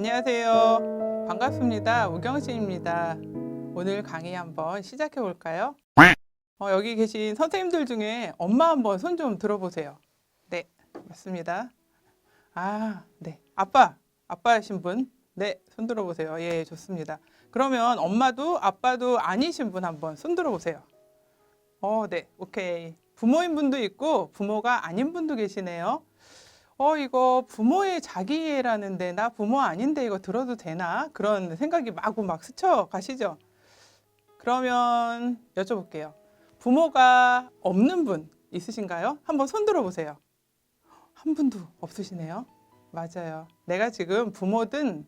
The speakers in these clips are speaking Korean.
안녕하세요. 반갑습니다. 우경씨입니다. 오늘 강의 한번 시작해 볼까요? 여기 계신 선생님들 중에 엄마 한번 손 좀 들어보세요. 네, 맞습니다. 네. 아빠이신 분? 네, 손 들어보세요. 예, 좋습니다. 그러면 엄마도 아빠도 아니신 분 한번 손 들어보세요. 네, 오케이. 부모인 분도 있고 부모가 아닌 분도 계시네요. 이거 부모의 자기애라는데 나 부모 아닌데 이거 들어도 되나? 그런 생각이 마구 막 스쳐 가시죠? 그러면 여쭤볼게요. 부모가 없는 분 있으신가요? 한번 손 들어보세요. 한 분도 없으시네요. 맞아요. 내가 지금 부모든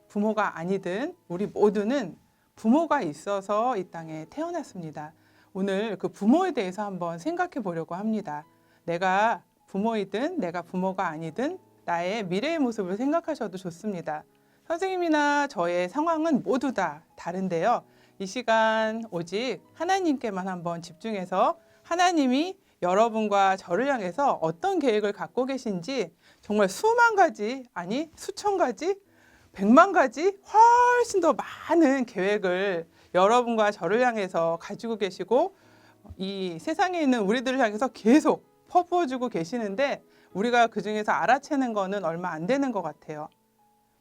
부모가 아니든 우리 모두는 부모가 있어서 이 땅에 태어났습니다. 오늘 그 부모에 대해서 한번 생각해 보려고 합니다. 내가 부모이든 내가 부모가 아니든 나의 미래의 모습을 생각하셔도 좋습니다. 선생님이나 저의 상황은 모두 다 다른데요. 이 시간 오직 하나님께만 한번 집중해서 하나님이 여러분과 저를 향해서 어떤 계획을 갖고 계신지 정말 수만 가지, 아니 수천 가지, 100만 가지 훨씬 더 많은 계획을 여러분과 저를 향해서 가지고 계시고 이 세상에 있는 우리들을 향해서 계속 퍼부어주고 계시는데 우리가 그중에서 알아채는 거는 얼마 안 되는 것 같아요.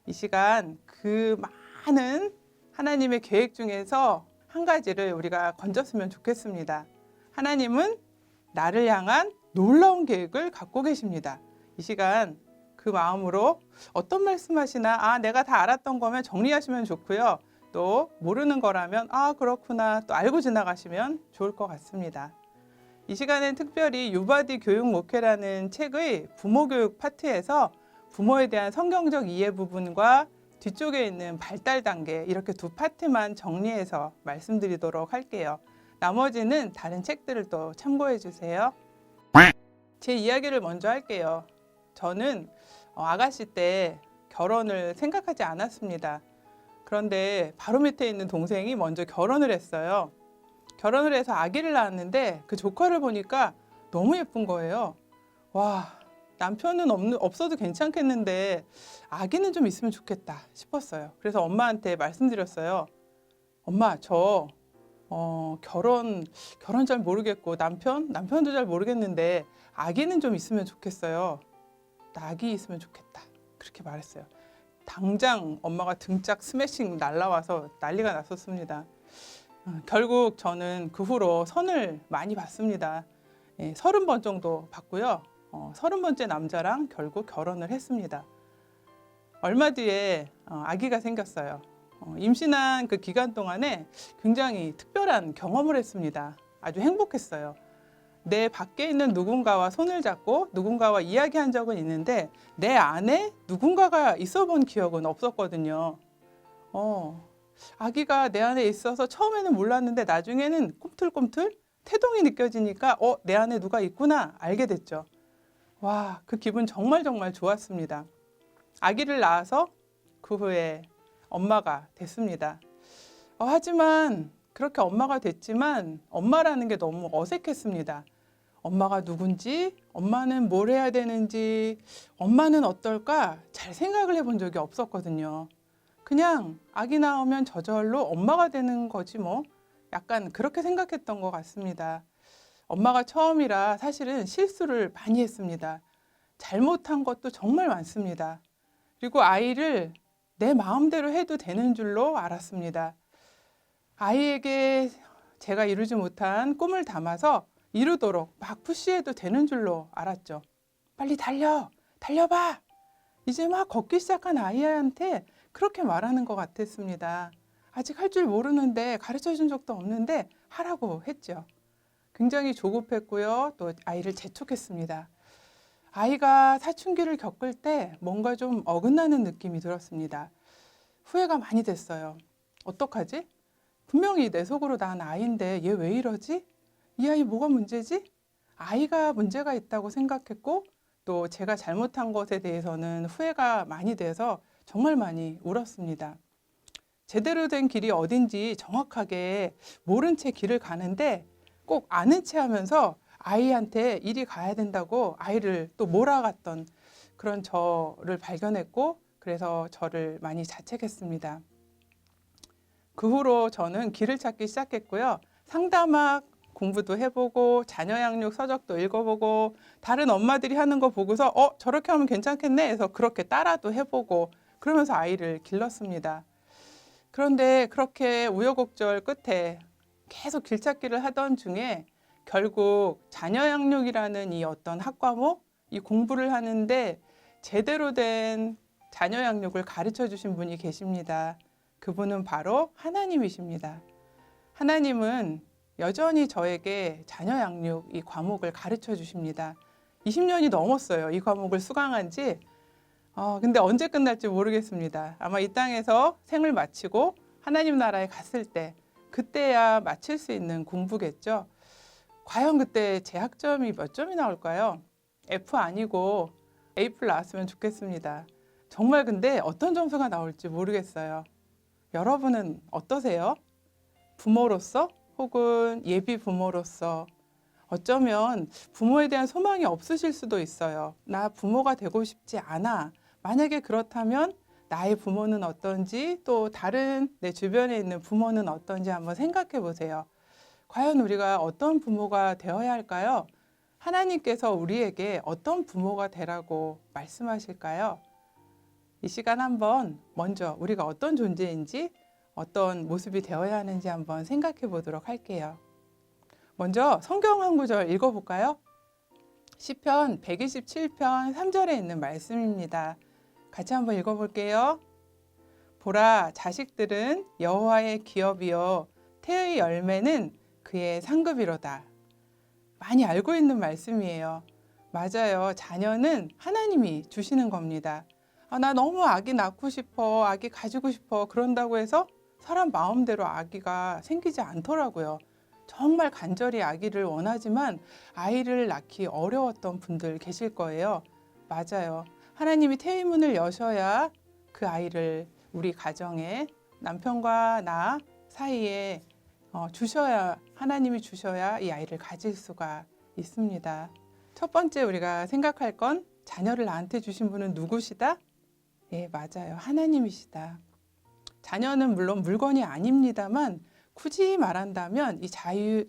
이 시간 그 많은 하나님의 계획 중에서 한 가지를 우리가 건졌으면 좋겠습니다. 하나님은 나를 향한 놀라운 계획을 갖고 계십니다. 이 시간 그 마음으로 어떤 말씀하시나 내가 다 알았던 거면 정리하시면 좋고요. 또 모르는 거라면 그렇구나 또 알고 지나가시면 좋을 것 같습니다. 이 시간엔 특별히 유바디 교육 목회라는 책의 부모 교육 파트에서 부모에 대한 성경적 이해 부분과 뒤쪽에 있는 발달 단계 이렇게 두 파트만 정리해서 말씀드리도록 할게요. 나머지는 다른 책들을 또 참고해 주세요. 제 이야기를 먼저 할게요. 저는 아가씨 때 결혼을 생각하지 않았습니다. 그런데 바로 밑에 있는 동생이 먼저 결혼을 했어요. 결혼을 해서 아기를 낳았는데 그 조카를 보니까 너무 예쁜 거예요. 와, 남편은 없어도 괜찮겠는데 아기는 좀 있으면 좋겠다 싶었어요. 그래서 엄마한테 말씀드렸어요. 엄마, 저 결혼 잘 모르겠고 남편도 잘 모르겠는데 아기는 좀 있으면 좋겠어요. 나 아기 있으면 좋겠다. 그렇게 말했어요. 당장 엄마가 등짝 스매싱 날라와서 난리가 났었습니다. 결국 저는 그 후로 선을 많이 받습니다. 30번 정도 받고요. 30번째 남자랑 결국 결혼을 했습니다. 얼마 뒤에 아기가 생겼어요. 임신한 그 기간 동안에 굉장히 특별한 경험을 했습니다. 아주 행복했어요. 내 밖에 있는 누군가와 손을 잡고 누군가와 이야기한 적은 있는데 내 안에 누군가가 있어 본 기억은 없었거든요. 아기가 내 안에 있어서 처음에는 몰랐는데 나중에는 꿈틀꿈틀 태동이 느껴지니까 내 안에 누가 있구나 알게 됐죠. 와, 그 기분 정말 좋았습니다. 아기를 낳아서 그 후에 엄마가 됐습니다. 하지만 그렇게 엄마가 됐지만 엄마라는 게 너무 어색했습니다. 엄마가 누군지, 엄마는 뭘 해야 되는지, 엄마는 어떨까 잘 생각을 해본 적이 없었거든요. 그냥 아기 낳으면 저절로 엄마가 되는 거지 뭐 약간 그렇게 생각했던 것 같습니다. 엄마가 처음이라 사실은 실수를 많이 했습니다. 잘못한 것도 정말 많습니다. 그리고 아이를 내 마음대로 해도 되는 줄로 알았습니다. 아이에게 제가 이루지 못한 꿈을 담아서 이루도록 막 푸시해도 되는 줄로 알았죠. 빨리 달려봐. 이제 막 걷기 시작한 아이한테 그렇게 말하는 것 같았습니다. 아직 할 줄 모르는데 가르쳐 준 적도 없는데 하라고 했죠. 굉장히 조급했고요. 또 아이를 재촉했습니다. 아이가 사춘기를 겪을 때 뭔가 좀 어긋나는 느낌이 들었습니다. 후회가 많이 됐어요. 어떡하지? 분명히 내 속으로 난 아이인데 얘 왜 이러지? 이 아이 뭐가 문제지? 아이가 문제가 있다고 생각했고 또 제가 잘못한 것에 대해서는 후회가 많이 돼서 정말 많이 울었습니다. 제대로 된 길이 어딘지 정확하게 모른 채 길을 가는데 꼭 아는 채 하면서 아이한테 이리 가야 된다고 아이를 또 몰아갔던 그런 저를 발견했고 그래서 저를 많이 자책했습니다. 그 후로 저는 길을 찾기 시작했고요. 상담학 공부도 해보고 자녀 양육 서적도 읽어보고 다른 엄마들이 하는 거 보고서 저렇게 하면 괜찮겠네 해서 그렇게 따라도 해보고 그러면서 아이를 길렀습니다. 그런데 그렇게 우여곡절 끝에 계속 길찾기를 하던 중에 결국 자녀 양육이라는 이 어떤 학과목, 이 공부를 하는데 제대로 된 자녀 양육을 가르쳐 주신 분이 계십니다. 그분은 바로 하나님이십니다. 하나님은 여전히 저에게 자녀 양육 이 과목을 가르쳐 주십니다. 20년이 넘었어요. 이 과목을 수강한 지. 근데 언제 끝날지 모르겠습니다. 아마 이 땅에서 생을 마치고 하나님 나라에 갔을 때 그때야 마칠 수 있는 공부겠죠. 과연 그때 제 학점이 몇 점이 나올까요? F 아니고 A+ 나왔으면 좋겠습니다. 정말 근데 어떤 점수가 나올지 모르겠어요. 여러분은 어떠세요? 부모로서 혹은 예비 부모로서 어쩌면 부모에 대한 소망이 없으실 수도 있어요. 나 부모가 되고 싶지 않아. 만약에 그렇다면 나의 부모는 어떤지 또 다른 내 주변에 있는 부모는 어떤지 한번 생각해 보세요. 과연 우리가 어떤 부모가 되어야 할까요? 하나님께서 우리에게 어떤 부모가 되라고 말씀하실까요? 이 시간 한번 먼저 우리가 어떤 존재인지 어떤 모습이 되어야 하는지 한번 생각해 보도록 할게요. 먼저 성경 한 구절 읽어볼까요? 시편 127편 3절에 있는 말씀입니다. 같이 한번 읽어볼게요. 보라, 자식들은 여호와의 기업이요 태의 열매는 그의 상급이로다. 많이 알고 있는 말씀이에요. 맞아요. 자녀는 하나님이 주시는 겁니다. 나 너무 아기 낳고 싶어, 아기 가지고 싶어 그런다고 해서 사람 마음대로 아기가 생기지 않더라고요. 정말 간절히 아기를 원하지만 아이를 낳기 어려웠던 분들 계실 거예요. 맞아요. 하나님이 태의문을 여셔야 그 아이를 우리 가정에 남편과 나 사이에 주셔야 하나님이 주셔야 이 아이를 가질 수가 있습니다. 첫 번째 우리가 생각할 건 자녀를 나한테 주신 분은 누구시다? 예, 맞아요. 하나님이시다. 자녀는 물론 물건이 아닙니다만 굳이 말한다면 이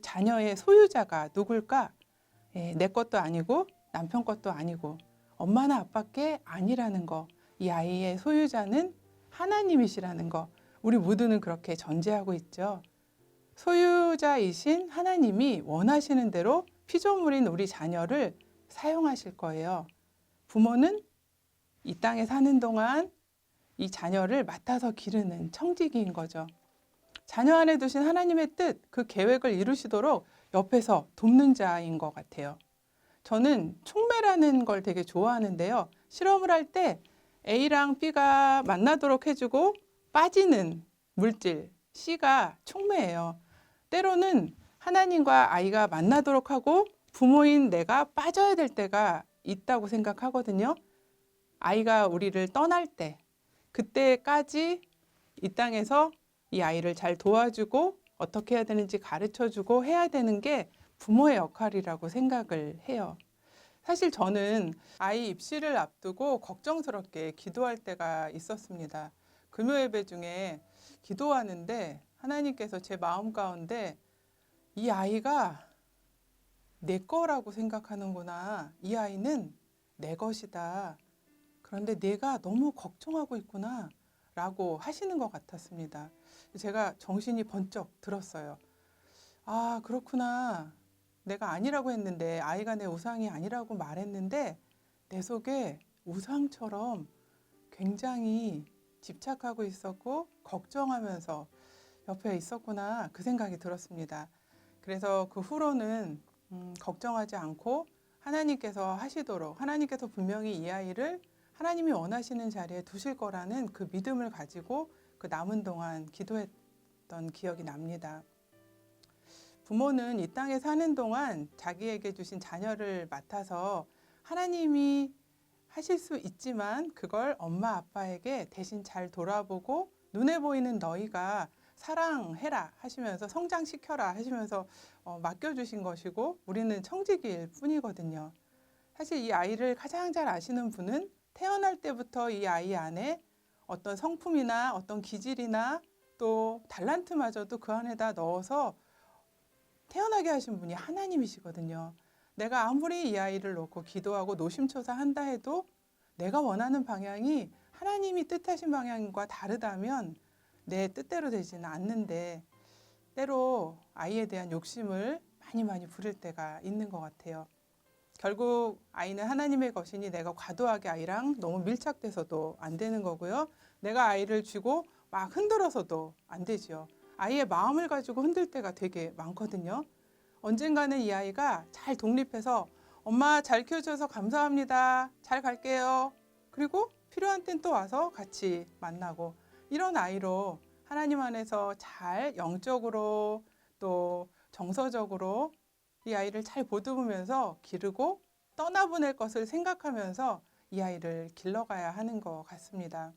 자녀의 소유자가 누굴까? 예, 내 것도 아니고 남편 것도 아니고 엄마나 아빠께 아니라는 거. 이 아이의 소유자는 하나님이시라는 거. 우리 모두는 그렇게 전제하고 있죠. 소유자이신 하나님이 원하시는 대로 피조물인 우리 자녀를 사용하실 거예요. 부모는 이 땅에 사는 동안 이 자녀를 맡아서 기르는 청지기인 거죠. 자녀 안에 두신 하나님의 뜻, 그 계획을 이루시도록 옆에서 돕는 자인 것 같아요. 저는 촉매라는 걸 되게 좋아하는데요. 실험을 할 때 A랑 B가 만나도록 해주고 빠지는 물질, C가 촉매예요. 때로는 하나님과 아이가 만나도록 하고 부모인 내가 빠져야 될 때가 있다고 생각하거든요. 아이가 우리를 떠날 때, 그때까지 이 땅에서 이 아이를 잘 도와주고 어떻게 해야 되는지 가르쳐주고 해야 되는 게 부모의 역할이라고 생각을 해요. 사실 저는 아이 입시를 앞두고 걱정스럽게 기도할 때가 있었습니다. 금요 예배 중에 기도하는데 하나님께서 제 마음 가운데 이 아이가 내 거라고 생각하는구나. 이 아이는 내 것이다. 그런데 내가 너무 걱정하고 있구나. 라고 하시는 것 같았습니다. 제가 정신이 번쩍 들었어요. 아, 그렇구나. 내가 아니라고 했는데, 아이가 내 우상이 아니라고 말했는데, 내 속에 우상처럼 굉장히 집착하고 있었고, 걱정하면서 옆에 있었구나. 그 생각이 들었습니다. 그래서 그 후로는 걱정하지 않고 하나님께서 하시도록, 하나님께서 분명히 이 아이를 하나님이 원하시는 자리에 두실 거라는 그 믿음을 가지고 그 남은 동안 기도했던 기억이 납니다. 부모는 이 땅에 사는 동안 자기에게 주신 자녀를 맡아서 하나님이 하실 수 있지만 그걸 엄마 아빠에게 대신 잘 돌아보고 눈에 보이는 너희가 사랑해라 하시면서 성장시켜라 하시면서 맡겨주신 것이고 우리는 청지기일 뿐이거든요. 사실 이 아이를 가장 잘 아시는 분은 태어날 때부터 이 아이 안에 어떤 성품이나 어떤 기질이나 또 달란트마저도 그 안에다 넣어서 태어나게 하신 분이 하나님이시거든요. 내가 아무리 이 아이를 놓고 기도하고 노심초사한다 해도 내가 원하는 방향이 하나님이 뜻하신 방향과 다르다면 내 뜻대로 되지는 않는데 때로 아이에 대한 욕심을 많이 부릴 때가 있는 것 같아요. 결국 아이는 하나님의 것이니 내가 과도하게 아이랑 너무 밀착돼서도 안 되는 거고요. 내가 아이를 쥐고 막 흔들어서도 안 되지요. 아이의 마음을 가지고 흔들 때가 되게 많거든요. 언젠가는 이 아이가 잘 독립해서 엄마 잘 키워줘서 감사합니다. 잘 갈게요. 그리고 필요한 땐 또 와서 같이 만나고 이런 아이로 하나님 안에서 잘 영적으로 또 정서적으로 이 아이를 잘 보듬으면서 기르고 떠나보낼 것을 생각하면서 이 아이를 길러가야 하는 것 같습니다.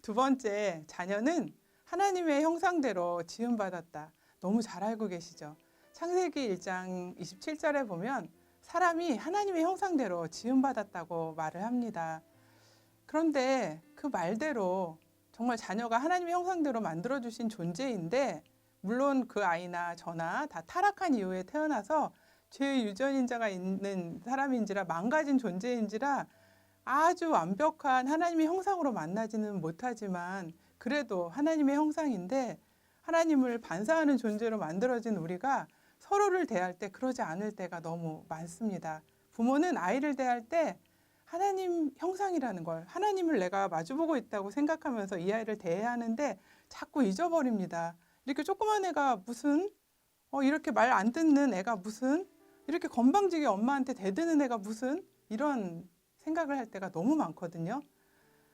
두 번째, 자녀는 하나님의 형상대로 지음받았다. 너무 잘 알고 계시죠? 창세기 1장 27절에 보면 사람이 하나님의 형상대로 지음받았다고 말을 합니다. 그런데 그 말대로 정말 자녀가 하나님의 형상대로 만들어주신 존재인데 물론 그 아이나 저나 다 타락한 이후에 태어나서 죄의 유전인자가 있는 사람인지라 망가진 존재인지라 아주 완벽한 하나님의 형상으로 만나지는 못하지만 그래도 하나님의 형상인데 하나님을 반사하는 존재로 만들어진 우리가 서로를 대할 때 그러지 않을 때가 너무 많습니다. 부모는 아이를 대할 때 하나님 형상이라는 걸, 하나님을 내가 마주보고 있다고 생각하면서 이 아이를 대해야 하는데 자꾸 잊어버립니다. 이렇게 조그만 애가 무슨, 이렇게 말 안 듣는 애가 무슨, 이렇게 건방지게 엄마한테 대드는 애가 무슨, 이런 생각을 할 때가 너무 많거든요.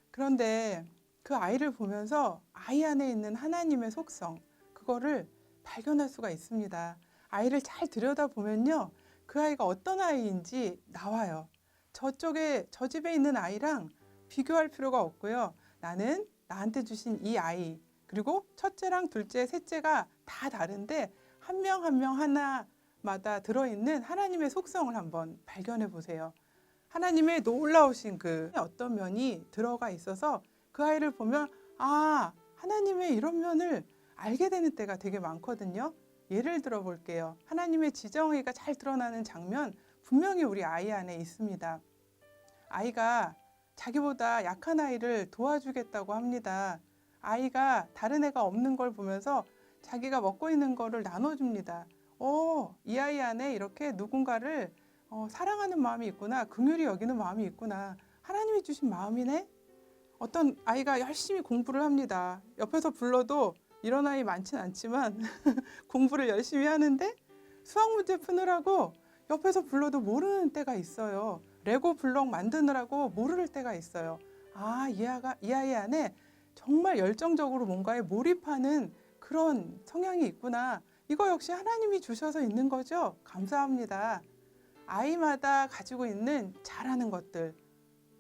그런데 그 아이를 보면서 아이 안에 있는 하나님의 속성, 그거를 발견할 수가 있습니다. 아이를 잘 들여다보면요. 그 아이가 어떤 아이인지 나와요. 저 집에 있는 아이랑 비교할 필요가 없고요. 나는 나한테 주신 이 아이, 그리고 첫째랑 둘째, 셋째가 다 다른데 한 명 한 명 하나마다 들어있는 하나님의 속성을 한번 발견해 보세요. 하나님의 놀라우신 그 어떤 면이 들어가 있어서 그 아이를 보면 아, 하나님의 이런 면을 알게 되는 때가 되게 많거든요. 예를 들어 볼게요. 하나님의 지정의가 잘 드러나는 장면 분명히 우리 아이 안에 있습니다. 아이가 자기보다 약한 아이를 도와주겠다고 합니다. 아이가 다른 애가 없는 걸 보면서 자기가 먹고 있는 거를 나눠줍니다. 이 아이 안에 이렇게 누군가를 사랑하는 마음이 있구나. 긍휼히 여기는 마음이 있구나. 하나님이 주신 마음이네. 어떤 아이가 열심히 공부를 합니다. 옆에서 불러도 이런 아이 많진 않지만 공부를 열심히 하는데 수학 문제 푸느라고 옆에서 불러도 모르는 때가 있어요. 레고 블록 만드느라고 모를 때가 있어요. 아, 이 아이 안에 정말 열정적으로 뭔가에 몰입하는 그런 성향이 있구나. 이거 역시 하나님이 주셔서 있는 거죠. 감사합니다. 아이마다 가지고 있는 잘하는 것들,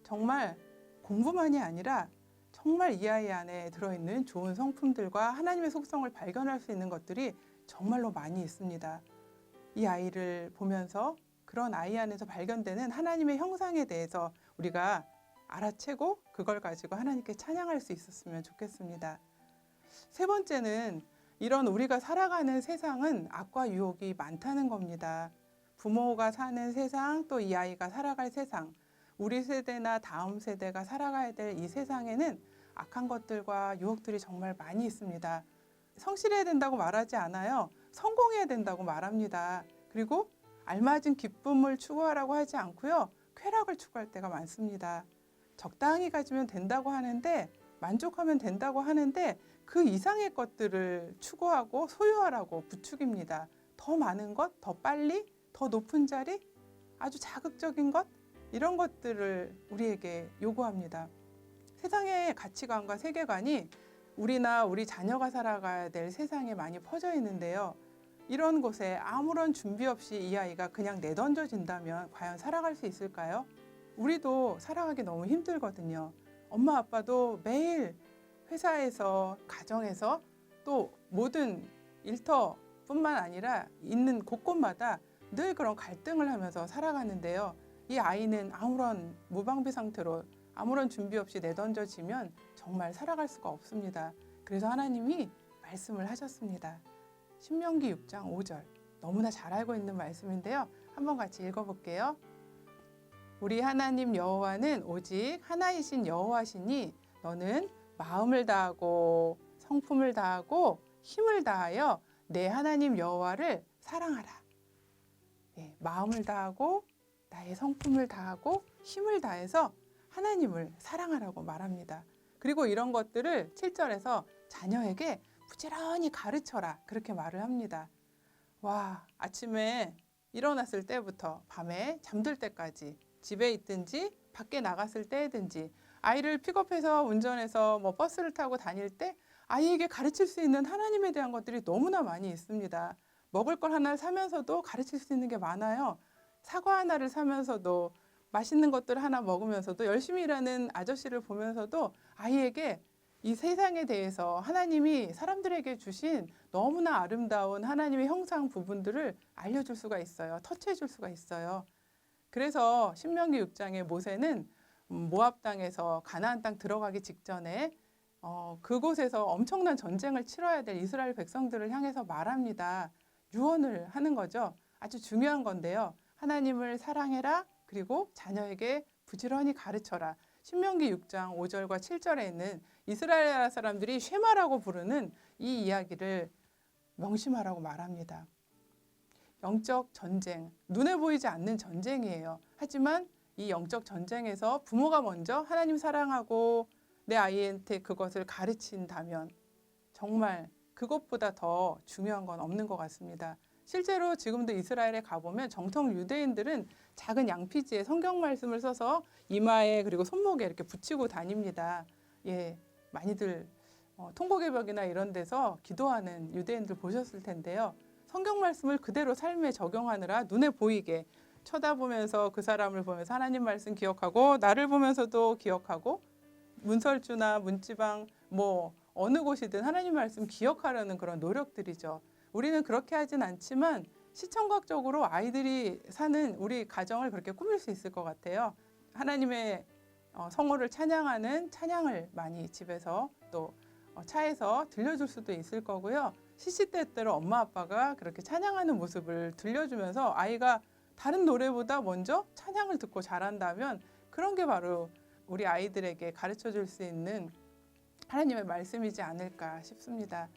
정말 공부만이 아니라 정말 이 아이 안에 들어있는 좋은 성품들과 하나님의 속성을 발견할 수 있는 것들이 정말로 많이 있습니다. 이 아이를 보면서 그런 아이 안에서 발견되는 하나님의 형상에 대해서 우리가 알아채고 그걸 가지고 하나님께 찬양할 수 있었으면 좋겠습니다. 세 번째는 이런 우리가 살아가는 세상은 악과 유혹이 많다는 겁니다. 부모가 사는 세상, 또 이 아이가 살아갈 세상, 우리 세대나 다음 세대가 살아가야 될 이 세상에는 악한 것들과 유혹들이 정말 많이 있습니다. 성실해야 된다고 말하지 않아요. 성공해야 된다고 말합니다. 그리고 알맞은 기쁨을 추구하라고 하지 않고요. 쾌락을 추구할 때가 많습니다. 적당히 가지면 된다고 하는데 만족하면 된다고 하는데 그 이상의 것들을 추구하고 소유하라고 부추깁니다. 더 많은 것, 더 빨리, 더 높은 자리, 아주 자극적인 것 이런 것들을 우리에게 요구합니다. 세상의 가치관과 세계관이 우리나 우리 자녀가 살아가야 될 세상에 많이 퍼져 있는데요. 이런 곳에 아무런 준비 없이 이 아이가 그냥 내던져진다면 과연 살아갈 수 있을까요? 우리도 살아가기 너무 힘들거든요. 엄마 아빠도 매일 회사에서, 가정에서 또 모든 일터뿐만 아니라 있는 곳곳마다 늘 그런 갈등을 하면서 살아가는데요. 이 아이는 아무런 무방비 상태로 아무런 준비 없이 내던져지면 정말 살아갈 수가 없습니다. 그래서 하나님이 말씀을 하셨습니다. 신명기 6장 5절. 너무나 잘 알고 있는 말씀인데요. 한번 같이 읽어볼게요. 우리 하나님 여호와는 오직 하나이신 여호와시니 너는 마음을 다하고 성품을 다하고 힘을 다하여 내 하나님 여호와를 사랑하라. 예, 마음을 다하고 나의 성품을 다하고 힘을 다해서 하나님을 사랑하라고 말합니다. 그리고 이런 것들을 7절에서 자녀에게 부지런히 가르쳐라 그렇게 말을 합니다. 와, 아침에 일어났을 때부터 밤에 잠들 때까지 집에 있든지 밖에 나갔을 때든지 아이를 픽업해서 운전해서 뭐 버스를 타고 다닐 때 아이에게 가르칠 수 있는 하나님에 대한 것들이 너무나 많이 있습니다. 먹을 걸 하나 사면서도 가르칠 수 있는 게 많아요. 사과 하나를 사면서도 맛있는 것들 하나 먹으면서도 열심히 일하는 아저씨를 보면서도 아이에게 이 세상에 대해서 하나님이 사람들에게 주신 너무나 아름다운 하나님의 형상 부분들을 알려줄 수가 있어요. 터치해 줄 수가 있어요. 그래서 신명기 6장의 모세는 모압 땅에서 가나안 땅 들어가기 직전에 그곳에서 엄청난 전쟁을 치러야 될 이스라엘 백성들을 향해서 말합니다. 유언을 하는 거죠. 아주 중요한 건데요. 하나님을 사랑해라. 그리고 자녀에게 부지런히 가르쳐라. 신명기 6장 5절과 7절에 있는 이스라엘 사람들이 쉐마라고 부르는 이 이야기를 명심하라고 말합니다. 영적 전쟁, 눈에 보이지 않는 전쟁이에요. 하지만 이 영적 전쟁에서 부모가 먼저 하나님 사랑하고 내 아이한테 그것을 가르친다면 정말 그것보다 더 중요한 건 없는 것 같습니다. 실제로 지금도 이스라엘에 가보면 정통 유대인들은 작은 양피지에 성경 말씀을 써서 이마에 그리고 손목에 이렇게 붙이고 다닙니다. 예, 많이들 통곡의 벽이나 이런 데서 기도하는 유대인들 보셨을 텐데요. 성경 말씀을 그대로 삶에 적용하느라 눈에 보이게 쳐다보면서 그 사람을 보면서 하나님 말씀 기억하고 나를 보면서도 기억하고 문설주나 문지방 뭐 어느 곳이든 하나님 말씀 기억하려는 그런 노력들이죠. 우리는 그렇게 하진 않지만 시청각적으로 아이들이 사는 우리 가정을 그렇게 꾸밀 수 있을 것 같아요. 하나님의 성호를 찬양하는 찬양을 많이 집에서 또 차에서 들려줄 수도 있을 거고요. 시시때때로 엄마 아빠가 그렇게 찬양하는 모습을 들려주면서 아이가 다른 노래보다 먼저 찬양을 듣고 자란다면 그런 게 바로 우리 아이들에게 가르쳐 줄 수 있는 하나님의 말씀이지 않을까 싶습니다.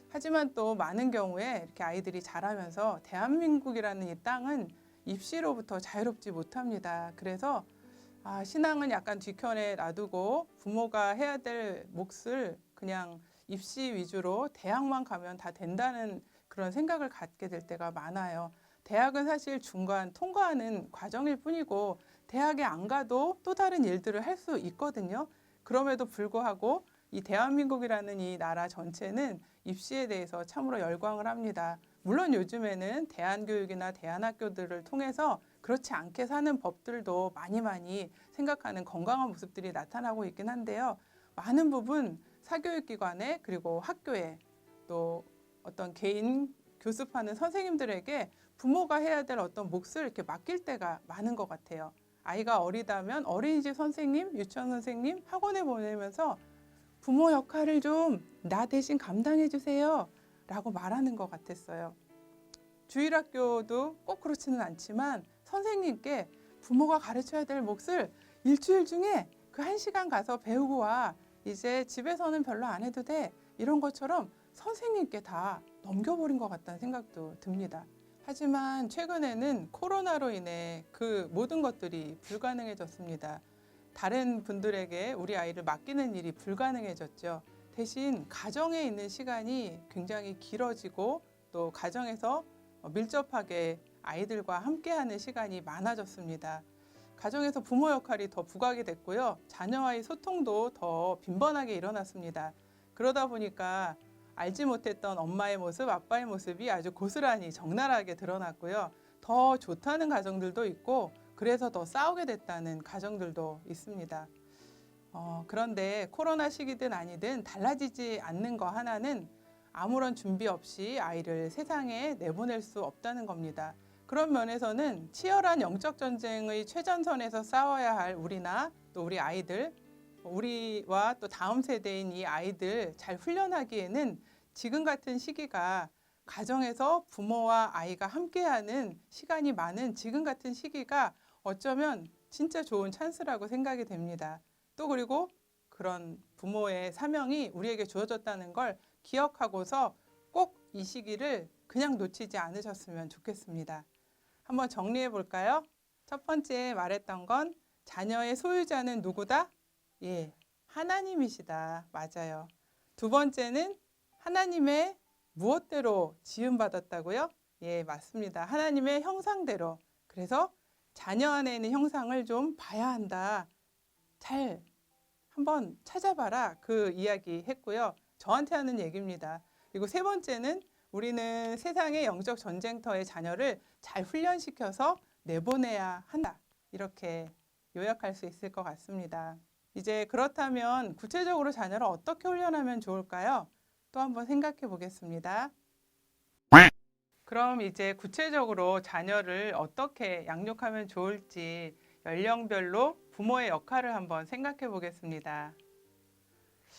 하지만 또 많은 경우에 이렇게 아이들이 자라면서 대한민국이라는 이 땅은 입시로부터 자유롭지 못합니다. 그래서 신앙은 약간 뒤편에 놔두고 부모가 해야 될 몫을 그냥 입시 위주로 대학만 가면 다 된다는 그런 생각을 갖게 될 때가 많아요. 대학은 사실 중간 통과하는 과정일 뿐이고 대학에 안 가도 또 다른 일들을 할 수 있거든요. 그럼에도 불구하고 이 대한민국이라는 이 나라 전체는 입시에 대해서 참으로 열광을 합니다. 물론 요즘에는 대안교육이나 대안학교들을 통해서 그렇지 않게 사는 법들도 많이 생각하는 건강한 모습들이 나타나고 있긴 한데요. 많은 부분 사교육기관에 그리고 학교에 또 어떤 개인 교습하는 선생님들에게 부모가 해야 될 어떤 몫을 이렇게 맡길 때가 많은 것 같아요. 아이가 어리다면 어린이집 선생님, 유치원 선생님, 학원에 보내면서 부모 역할을 좀 나 대신 감당해 주세요 라고 말하는 것 같았어요. 주일학교도 꼭 그렇지는 않지만 선생님께 부모가 가르쳐야 될 몫을 일주일 중에 그 1시간 가서 배우고 와. 이제 집에서는 별로 안 해도 돼. 이런 것처럼 선생님께 다 넘겨버린 것 같다는 생각도 듭니다. 하지만 최근에는 코로나로 인해 그 모든 것들이 불가능해졌습니다. 다른 분들에게 우리 아이를 맡기는 일이 불가능해졌죠. 대신 가정에 있는 시간이 굉장히 길어지고 또 가정에서 밀접하게 아이들과 함께하는 시간이 많아졌습니다. 가정에서 부모 역할이 더 부각이 됐고요. 자녀와의 소통도 더 빈번하게 일어났습니다. 그러다 보니까 알지 못했던 엄마의 모습, 아빠의 모습이 아주 고스란히 적나라하게 드러났고요. 더 좋다는 가정들도 있고 그래서 더 싸우게 됐다는 가정들도 있습니다. 그런데 코로나 시기든 아니든 달라지지 않는 거 하나는 아무런 준비 없이 아이를 세상에 내보낼 수 없다는 겁니다. 그런 면에서는 치열한 영적 전쟁의 최전선에서 싸워야 할 우리나 또 우리 아이들, 우리와 또 다음 세대인 이 아이들 잘 훈련하기에는 지금 같은 시기가 가정에서 부모와 아이가 함께하는 시간이 많은 지금 같은 시기가 어쩌면 진짜 좋은 찬스라고 생각이 됩니다. 또 그리고 그런 부모의 사명이 우리에게 주어졌다는 걸 기억하고서 꼭 이 시기를 그냥 놓치지 않으셨으면 좋겠습니다. 한번 정리해 볼까요? 첫 번째 말했던 건 자녀의 소유자는 누구다? 예, 하나님이시다. 맞아요. 두 번째는 하나님의 무엇대로 지음받았다고요? 예, 맞습니다. 하나님의 형상대로. 그래서 자녀 안에 있는 형상을 좀 봐야 한다. 잘 한번 찾아봐라. 그 이야기 했고요. 저한테 하는 얘기입니다. 그리고 세 번째는 우리는 세상의 영적 전쟁터의 자녀를 잘 훈련시켜서 내보내야 한다. 이렇게 요약할 수 있을 것 같습니다. 이제 그렇다면 구체적으로 자녀를 어떻게 훈련하면 좋을까요? 또 한번 생각해 보겠습니다. 그럼 이제 구체적으로 자녀를 어떻게 양육하면 좋을지 연령별로 부모의 역할을 한번 생각해 보겠습니다.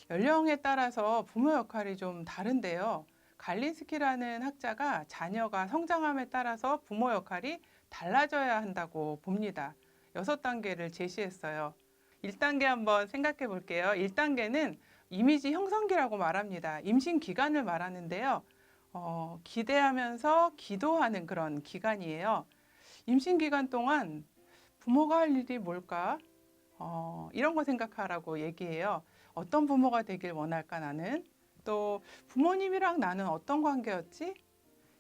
연령에 따라서 부모 역할이 좀 다른데요. 갈린스키라는 학자가 자녀가 성장함에 따라서 부모 역할이 달라져야 한다고 봅니다. 6단계를 제시했어요. 1단계 한번 생각해 볼게요. 1단계는 이미지 형성기라고 말합니다. 임신 기간을 말하는데요. 기대하면서 기도하는 그런 기간이에요. 임신 기간 동안 부모가 할 일이 뭘까? 이런 거 생각하라고 얘기해요. 어떤 부모가 되길 원할까 나는? 또 부모님이랑 나는 어떤 관계였지?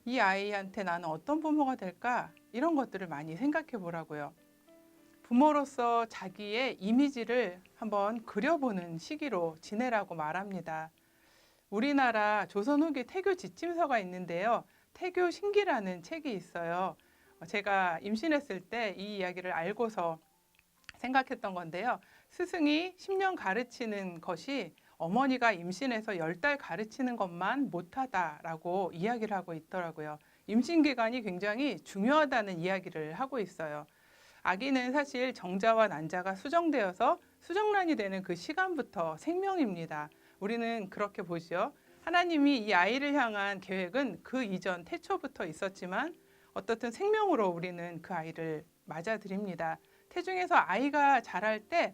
이 아이한테 나는 어떤 부모가 될까? 이런 것들을 많이 생각해 보라고요. 부모로서 자기의 이미지를 한번 그려보는 시기로 지내라고 말합니다. 우리나라 조선 후기 태교 지침서가 있는데요. 태교 신기라는 책이 있어요. 제가 임신했을 때 이 이야기를 알고서 생각했던 건데요. 스승이 10년 가르치는 것이 어머니가 임신해서 10달 가르치는 것만 못하다라고 이야기를 하고 있더라고요. 임신 기간이 굉장히 중요하다는 이야기를 하고 있어요. 아기는 사실 정자와 난자가 수정되어서 수정란이 되는 그 시간부터 생명입니다. 우리는 그렇게 보죠. 하나님이 이 아이를 향한 계획은 그 이전 태초부터 있었지만 어떻든 생명으로 우리는 그 아이를 맞아들입니다. 태중에서 아이가 자랄 때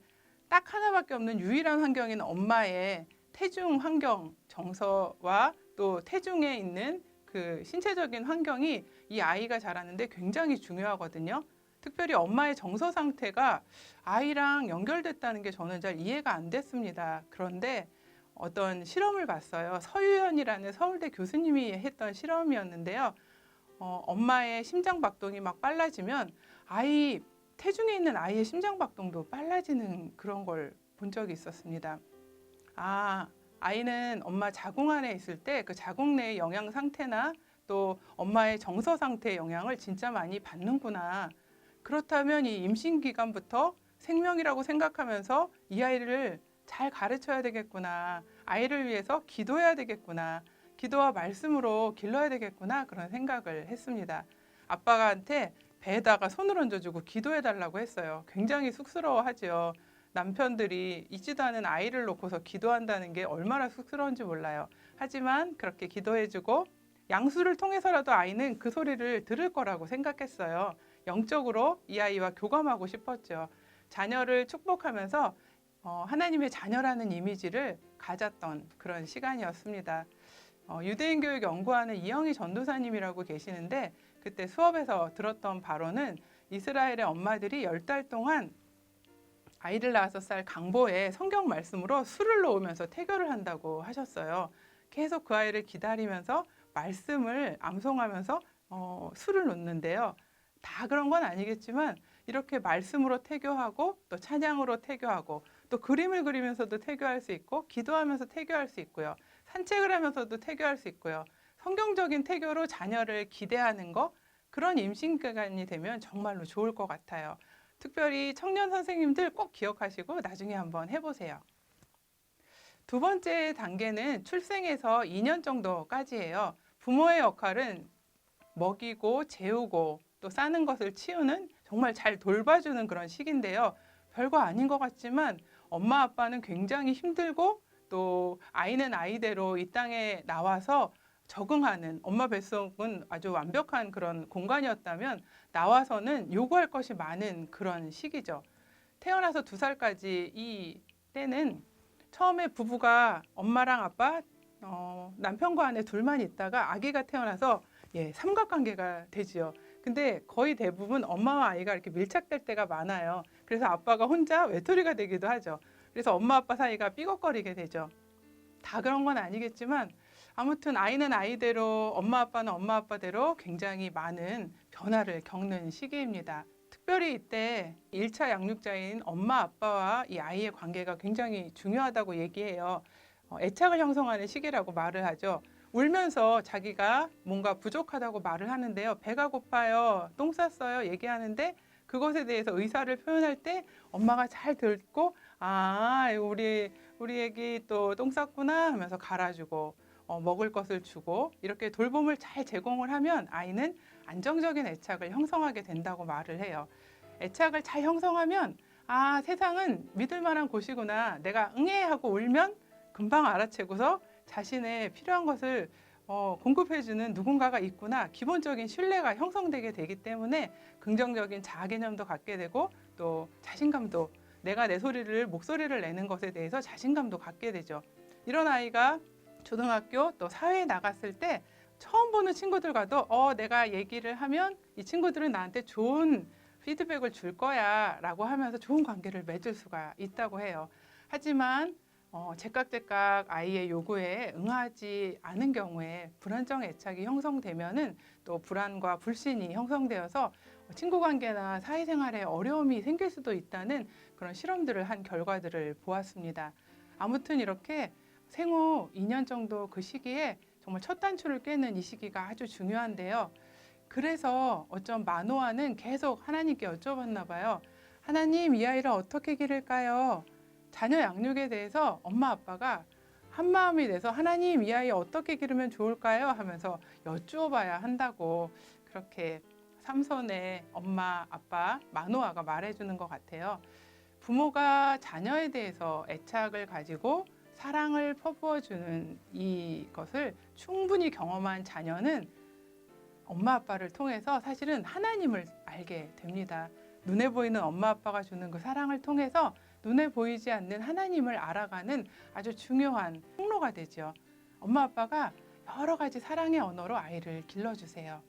딱 하나밖에 없는 유일한 환경인 엄마의 태중 환경, 정서와 또 태중에 있는 그 신체적인 환경이 이 아이가 자라는데 굉장히 중요하거든요. 특별히 엄마의 정서 상태가 아이랑 연결됐다는 게 저는 잘 이해가 안 됐습니다. 그런데 어떤 실험을 봤어요. 서유연이라는 서울대 교수님이 했던 실험이었는데요. 엄마의 심장 박동이 막 빨라지면 태중에 있는 아이의 심장 박동도 빨라지는 그런 걸 본 적이 있었습니다. 아이는 엄마 자궁 안에 있을 때 그 자궁 내의 영양 상태나 또 엄마의 정서 상태의 영향을 진짜 많이 받는구나. 그렇다면 이 임신 기간부터 생명이라고 생각하면서 이 아이를 잘 가르쳐야 되겠구나. 아이를 위해서 기도해야 되겠구나. 기도와 말씀으로 길러야 되겠구나. 그런 생각을 했습니다. 아빠한테 배에다가 손을 얹어주고 기도해달라고 했어요. 굉장히 쑥스러워하죠. 남편들이 있지도 않은 아이를 놓고서 기도한다는 게 얼마나 쑥스러운지 몰라요. 하지만 그렇게 기도해주고 양수를 통해서라도 아이는 그 소리를 들을 거라고 생각했어요. 영적으로 이 아이와 교감하고 싶었죠. 자녀를 축복하면서 하나님의 자녀라는 이미지를 가졌던 그런 시간이었습니다. 유대인 교육 연구하는 이영희 전도사님이라고 계시는데 그때 수업에서 들었던 바로는 이스라엘의 엄마들이 10달 동안 아이를 낳아서 쌀 강보에 성경 말씀으로 술을 놓으면서 태교를 한다고 하셨어요. 계속 그 아이를 기다리면서 말씀을 암송하면서 술을 놓는데요. 다 그런 건 아니겠지만 이렇게 말씀으로 태교하고 또 찬양으로 태교하고 또 그림을 그리면서도 태교할 수 있고 기도하면서 태교할 수 있고요. 산책을 하면서도 태교할 수 있고요. 성경적인 태교로 자녀를 기대하는 거 그런 임신 기간이 되면 정말로 좋을 것 같아요. 특별히 청년 선생님들 꼭 기억하시고 나중에 한번 해보세요. 두 번째 단계는 출생에서 2년 정도까지예요. 부모의 역할은 먹이고 재우고 또 싸는 것을 치우는 정말 잘 돌봐주는 그런 시기인데요. 별거 아닌 것 같지만 엄마 아빠는 굉장히 힘들고 또 아이는 아이대로 이 땅에 나와서 적응하는 엄마 뱃속은 아주 완벽한 그런 공간이었다면 나와서는 요구할 것이 많은 그런 시기죠. 태어나서 2살까지 이 때는 처음에 부부가 엄마랑 아빠, 남편과 아내 둘만 있다가 아기가 태어나서 삼각관계가 되지요. 근데 거의 대부분 엄마와 아이가 이렇게 밀착될 때가 많아요. 그래서 아빠가 혼자 외톨이가 되기도 하죠. 그래서 엄마 아빠 사이가 삐걱거리게 되죠. 다 그런 건 아니겠지만 아무튼 아이는 아이대로 엄마 아빠는 엄마 아빠대로 굉장히 많은 변화를 겪는 시기입니다. 특별히 이때 1차 양육자인 엄마 아빠와 이 아이의 관계가 굉장히 중요하다고 얘기해요. 애착을 형성하는 시기라고 말을 하죠. 울면서 자기가 뭔가 부족하다고 말을 하는데요. 배가 고파요, 똥 쌌어요 얘기하는데 그것에 대해서 의사를 표현할 때 엄마가 잘 듣고 우리 애기 또 똥 쌌구나 하면서 갈아주고 먹을 것을 주고 이렇게 돌봄을 잘 제공을 하면 아이는 안정적인 애착을 형성하게 된다고 말을 해요. 애착을 잘 형성하면 세상은 믿을 만한 곳이구나. 내가 응애 하고 울면 금방 알아채고서 자신의 필요한 것을 공급해주는 누군가가 있구나. 기본적인 신뢰가 형성되게 되기 때문에 긍정적인 자아 개념도 갖게 되고 또 자신감도 내가 내 목소리를 내는 것에 대해서 자신감도 갖게 되죠. 이런 아이가 초등학교 또 사회에 나갔을 때 처음 보는 친구들과도 내가 얘기를 하면 이 친구들은 나한테 좋은 피드백을 줄 거야 라고 하면서 좋은 관계를 맺을 수가 있다고 해요. 하지만 제깍제깍 아이의 요구에 응하지 않은 경우에 불안정 애착이 형성되면은 또 불안과 불신이 형성되어서 친구 관계나 사회생활에 어려움이 생길 수도 있다는 그런 실험들을 한 결과들을 보았습니다. 아무튼 이렇게 생후 2년 정도 그 시기에 정말 첫 단추를 꿰는 이 시기가 아주 중요한데요. 그래서 어쩜 마노아는 계속 하나님께 여쭤봤나 봐요. 하나님, 이 아이를 어떻게 기를까요? 자녀 양육에 대해서 엄마 아빠가 한마음이 돼서 하나님, 이 아이 어떻게 기르면 좋을까요? 하면서 여쭈어봐야 한다고 그렇게 삼손의 엄마 아빠 마노아가 말해주는 것 같아요. 부모가 자녀에 대해서 애착을 가지고 사랑을 퍼부어주는 이것을 충분히 경험한 자녀는 엄마 아빠를 통해서 사실은 하나님을 알게 됩니다. 눈에 보이는 엄마 아빠가 주는 그 사랑을 통해서 눈에 보이지 않는 하나님을 알아가는 아주 중요한 통로가 되죠. 엄마 아빠가 여러 가지 사랑의 언어로 아이를 길러주세요.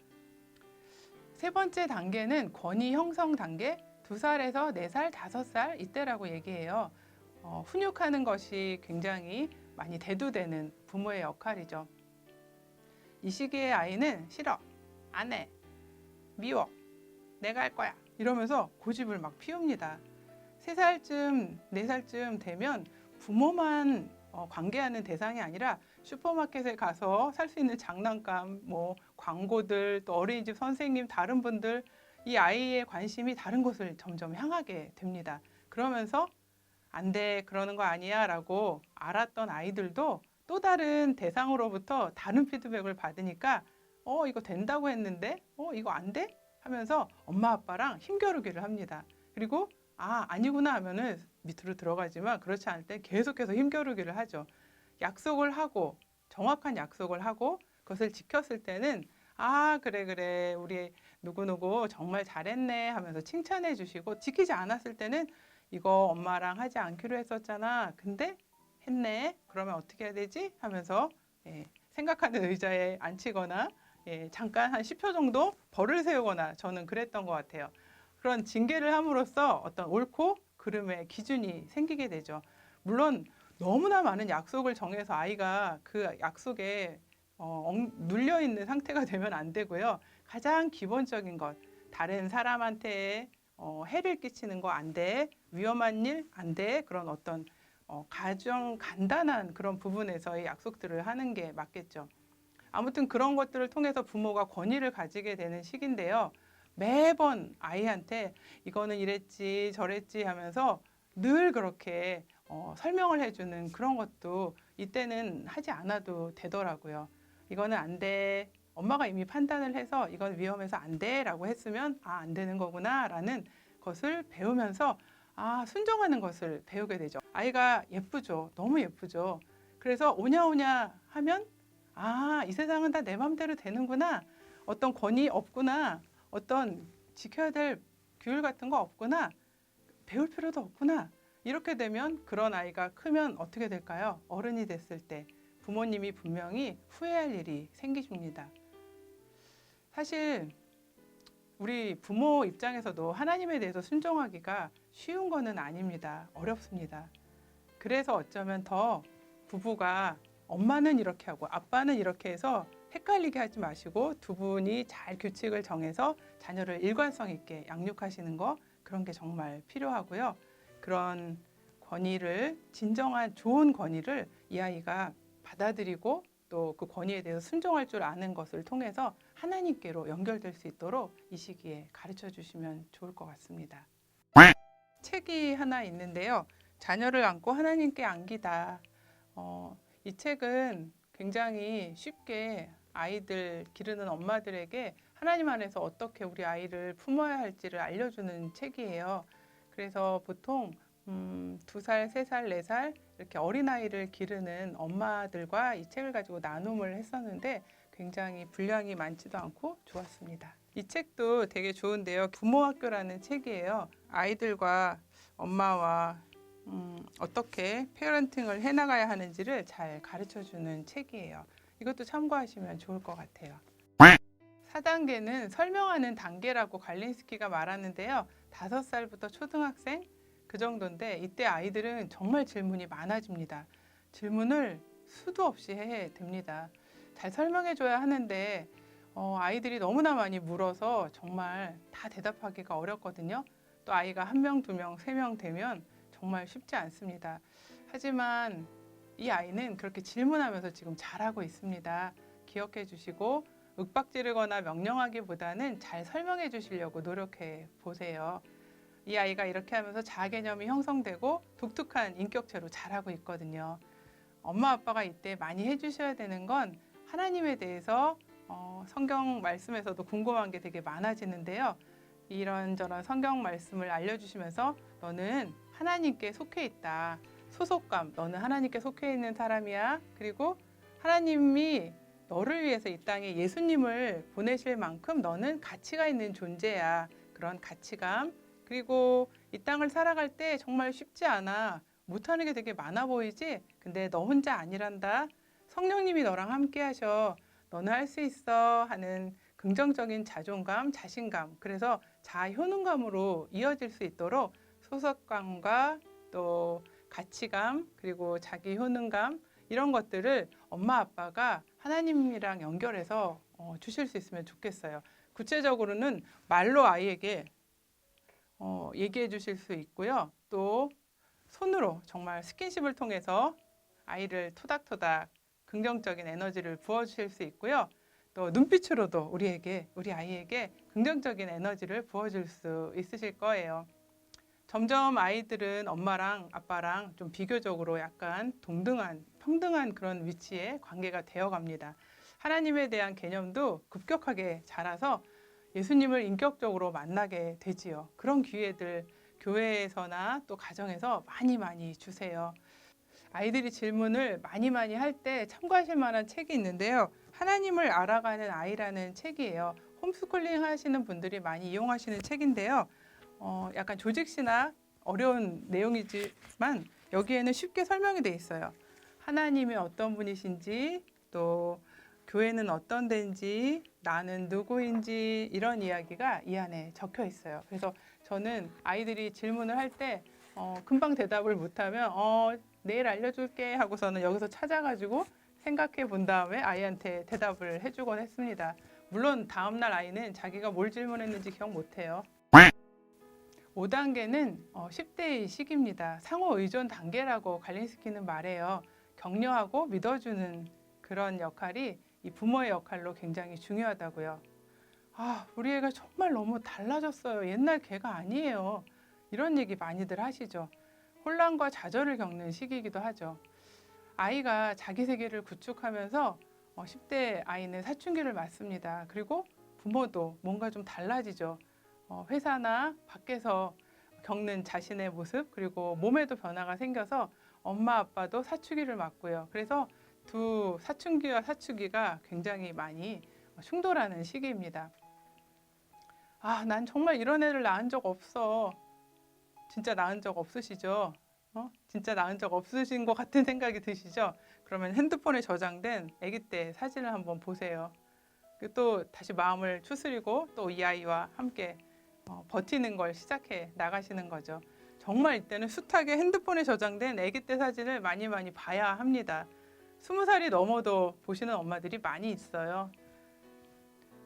3번째 단계는 권위 형성 단계, 2살에서 4살, 5살 이때라고 얘기해요. 훈육하는 것이 굉장히 많이 대두되는 부모의 역할이죠. 이 시기의 아이는 싫어, 안 해, 미워, 내가 할 거야 이러면서 고집을 막 피웁니다. 3살쯤, 4살쯤 되면 부모만 관계하는 대상이 아니라 슈퍼마켓에 가서 살 수 있는 장난감, 광고들, 또 어린이집 선생님, 다른 분들 이 아이의 관심이 다른 곳을 점점 향하게 됩니다. 그러면서 안 돼, 그러는 거 아니야 라고 알았던 아이들도 또 다른 대상으로부터 다른 피드백을 받으니까 이거 된다고 했는데 이거 안 돼? 하면서 엄마 아빠랑 힘겨루기를 합니다. 그리고 아니구나 하면은 밑으로 들어가지만 그렇지 않을 때 계속해서 힘겨루기를 하죠. 약속을 하고 정확한 약속을 하고 그것을 지켰을 때는 그래 우리 누구누구 정말 잘했네 하면서 칭찬해 주시고 지키지 않았을 때는 이거 엄마랑 하지 않기로 했었잖아. 근데 했네. 그러면 어떻게 해야 되지? 하면서 생각하는 의자에 앉히거나 잠깐 한 10초 정도 벌을 세우거나 저는 그랬던 것 같아요. 그런 징계를 함으로써 어떤 옳고 그름의 기준이 생기게 되죠. 물론 너무나 많은 약속을 정해서 아이가 그 약속에 눌려 있는 상태가 되면 안 되고요. 가장 기본적인 것, 다른 사람한테 해를 끼치는 거 안 돼, 위험한 일 안 돼, 그런 어떤 가장 간단한 그런 부분에서의 약속들을 하는 게 맞겠죠. 아무튼 그런 것들을 통해서 부모가 권위를 가지게 되는 시기인데요. 매번 아이한테 이거는 이랬지 저랬지 하면서 늘 그렇게 설명을 해주는 그런 것도 이때는 하지 않아도 되더라고요. 이거는 안 돼, 엄마가 이미 판단을 해서 이건 위험해서 안 돼라고 했으면 안 되는 거구나라는 것을 배우면서 순종하는 것을 배우게 되죠. 아이가 예쁘죠. 너무 예쁘죠. 그래서 오냐오냐 하면 이 세상은 다 내 맘대로 되는구나. 어떤 권위 없구나. 어떤 지켜야 될 규율 같은 거 없구나. 배울 필요도 없구나. 이렇게 되면 그런 아이가 크면 어떻게 될까요? 어른이 됐을 때 부모님이 분명히 후회할 일이 생기십니다. 사실 우리 부모 입장에서도 하나님에 대해서 순종하기가 쉬운 거는 아닙니다. 어렵습니다. 그래서 어쩌면 더 부부가 엄마는 이렇게 하고 아빠는 이렇게 해서 헷갈리게 하지 마시고 두 분이 잘 규칙을 정해서 자녀를 일관성 있게 양육하시는 거, 그런 게 정말 필요하고요. 그런 권위를, 진정한 좋은 권위를 이 아이가 받아들이고 또 그 권위에 대해서 순종할 줄 아는 것을 통해서 하나님께로 연결될 수 있도록 이 시기에 가르쳐 주시면 좋을 것 같습니다. 책이 하나 있는데요. 자녀를 안고 하나님께 안기다. 이 책은 굉장히 쉽게 아이들 기르는 엄마들에게 하나님 안에서 어떻게 우리 아이를 품어야 할지를 알려주는 책이에요. 그래서 보통 2살, 3살, 4살 이렇게 어린아이를 기르는 엄마들과 이 책을 가지고 나눔을 했었는데 굉장히 분량이 많지도 않고 좋았습니다. 이 책도 되게 좋은데요. 부모학교라는 책이에요. 아이들과 엄마와 어떻게 페어런팅을 해나가야 하는지를 잘 가르쳐주는 책이에요. 이것도 참고하시면 좋을 것 같아요. 4단계는 설명하는 단계라고 갈린스키가 말하는데요. 5살부터 초등학생 그 정도인데 이때 아이들은 정말 질문이 많아집니다. 질문을 수도 없이 해야 됩니다. 잘 설명해줘야 하는데 아이들이 너무나 많이 물어서 정말 다 대답하기가 어렵거든요. 또 아이가 1명, 2명, 3명 되면 정말 쉽지 않습니다. 하지만 이 아이는 그렇게 질문하면서 지금 잘하고 있습니다. 기억해 주시고 윽박지르거나 명령하기보다는 잘 설명해 주시려고 노력해 보세요. 이 아이가 이렇게 하면서 자아 개념이 형성되고 독특한 인격체로 자라고 있거든요. 엄마 아빠가 이때 많이 해주셔야 되는 건 하나님에 대해서 성경 말씀에서도 궁금한 게 되게 많아지는데요. 이런저런 성경 말씀을 알려주시면서 너는 하나님께 속해 있다. 소속감, 너는 하나님께 속해 있는 사람이야. 그리고 하나님이 너를 위해서 이 땅에 예수님을 보내실 만큼 너는 가치가 있는 존재야. 그런 가치감. 그리고 이 땅을 살아갈 때 정말 쉽지 않아. 못하는 게 되게 많아 보이지? 근데 너 혼자 아니란다. 성령님이 너랑 함께 하셔. 너는 할 수 있어. 하는 긍정적인 자존감, 자신감. 그래서 자아 효능감으로 이어질 수 있도록 소속감과 또 가치감, 그리고 자기 효능감, 이런 것들을 엄마 아빠가 하나님이랑 연결해서 주실 수 있으면 좋겠어요. 구체적으로는 말로 아이에게 얘기해 주실 수 있고요. 또 손으로 정말 스킨십을 통해서 아이를 토닥토닥 긍정적인 에너지를 부어주실 수 있고요. 또 눈빛으로도 우리 아이에게 긍정적인 에너지를 부어줄 수 있으실 거예요. 점점 아이들은 엄마랑 아빠랑 좀 비교적으로 약간 동등한, 평등한 그런 위치에 관계가 되어 갑니다. 하나님에 대한 개념도 급격하게 자라서 예수님을 인격적으로 만나게 되지요. 그런 기회들 교회에서나 또 가정에서 많이 주세요. 아이들이 질문을 많이 할 때 참고하실 만한 책이 있는데요. 하나님을 알아가는 아이라는 책이에요. 홈스쿨링 하시는 분들이 많이 이용하시는 책인데요. 약간 조직시나 어려운 내용이지만 여기에는 쉽게 설명이 돼 있어요. 하나님이 어떤 분이신지, 또 교회는 어떤 데인지, 나는 누구인지, 이런 이야기가 이 안에 적혀 있어요. 그래서 저는 아이들이 질문을 할 때 금방 대답을 못하면 내일 알려줄게 하고서는 여기서 찾아가지고 생각해 본 다음에 아이한테 대답을 해주곤 했습니다. 물론 다음날 아이는 자기가 뭘 질문했는지 기억 못해요. 5단계는 10대의 시기입니다. 상호 의존 단계라고 갈린스키는 말해요. 격려하고 믿어주는 그런 역할이 이 부모의 역할로 굉장히 중요하다고요. 우리 애가 정말 너무 달라졌어요. 옛날 걔가 아니에요. 이런 얘기 많이들 하시죠. 혼란과 좌절을 겪는 시기이기도 하죠. 아이가 자기 세계를 구축하면서 10대 아이는 사춘기를 맞습니다. 그리고 부모도 뭔가 좀 달라지죠. 회사나 밖에서 겪는 자신의 모습, 그리고 몸에도 변화가 생겨서 엄마 아빠도 사춘기를 맞고요. 그래서 두 사춘기와 사춘기가 굉장히 많이 충돌하는 시기입니다. 아, 난 정말 이런 애를 낳은 적 없어. 진짜 낳은 적 없으시죠? 진짜 낳은 적 없으신 것 같은 생각이 드시죠? 그러면 핸드폰에 저장된 아기 때 사진을 한번 보세요. 또 다시 마음을 추스리고 또 이 아이와 함께 버티는 걸 시작해 나가시는 거죠. 정말 이때는 숱하게 핸드폰에 저장된 아기 때 사진을 많이 많이 봐야 합니다. 20살이 넘어도 보시는 엄마들이 많이 있어요.